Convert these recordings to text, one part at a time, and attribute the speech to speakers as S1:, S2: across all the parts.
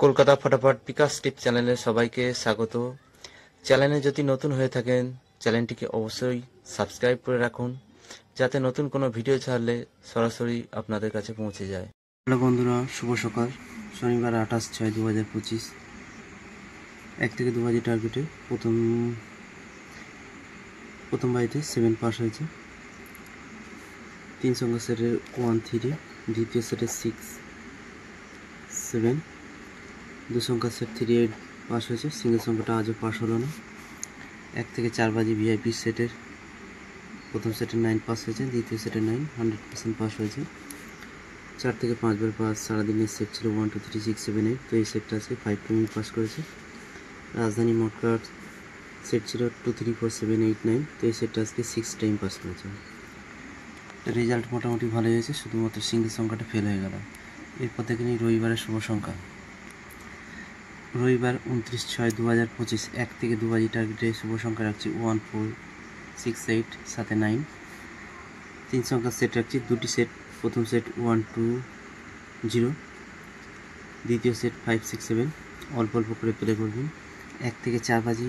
S1: কলকাতা ফটাফট বিকাশ টিপ চ্যানেলে সবাইকে স্বাগত। চ্যানেলে যদি নতুন হয়ে থাকেন চ্যানেলটিকে অবশ্যই সাবস্ক্রাইব করে রাখুন, যাতে নতুন কোনো ভিডিও ছাড়লে সরাসরি আপনাদের কাছে পৌঁছে যায়।
S2: হ্যালো বন্ধুরা, শুভ সকাল। শনিবার 28/6/2025 1 থেকে 2 বাজে টার্গেটে প্রথম বাড়িতে 7 পাস হয়েছে। 3 সংখ্যা সেটের 1 3, দ্বিতীয় সেটের 6 7, 2 সংখ্যা সেট 3 8 পাস হয়েছে। সিঙ্গেল সংখ্যাটা আজও পাস হলো না। 1 থেকে 4 বাজে ভিআইপি সেটের প্রথম সেটের 9 পাস হয়েছে, দ্বিতীয় সেটের 9 100% পাস হয়েছে। 4 থেকে 5 বার পাস। সারাদিনের সেট ছিল 1 2 3 6 7 8, তো এই সেটটা আজকে 5 টাইম পাস করেছে। রাজধানী মটকার সেট ছিল 2 3 4 7 8 9, তো এই সেটটা আজকে 6 টাইম পাস করেছে। রেজাল্ট মোটামুটি ভালো হয়েছে, শুধুমাত্র সিঙ্গেল সংখ্যাটা ফেল হয়ে গেল। এরপর থেকে নিই রবিবারের শুভ সংখ্যা। রবিবার 29/6/2025 1 থেকে 2 বাজে টার্গেটে শুভ সংখ্যা রাখছি 1 4 6 8, সাথে 9। 3 সংখ্যার সেট রাখছি, দুটি সেট। প্রথম সেট 1 2 0, দ্বিতীয় সেট 5 6 7। অল্প অল্প করে প্লে করবেন। 1 থেকে 4 বাজে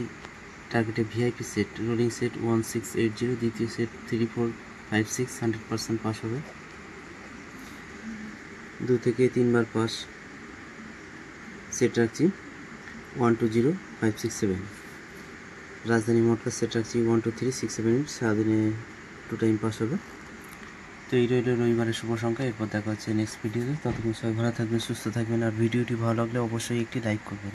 S2: টার্গেটে ভিআইপি সেট রোলিং সেট 1 6 8 0, দ্বিতীয় সেট 3 4 5 6 100% পাস হবে। 2 থেকে 3 বার পাস সেট রাখছি 1 2 0 5 6 7। রাজধানী মটকা সেট রাখছি 1 2 3 6 7 8, সারাদিনে 2 টাইম পাস হবে। তো এই রইল রবিবারের শুভ সংখ্যা। এরপর দেখা হচ্ছে নেক্সট ভিডিওতে। ততক্ষণ সবাই ভালো থাকবেন, সুস্থ থাকবেন, আর ভিডিওটি ভালো লাগলে অবশ্যই একটি লাইক করবেন।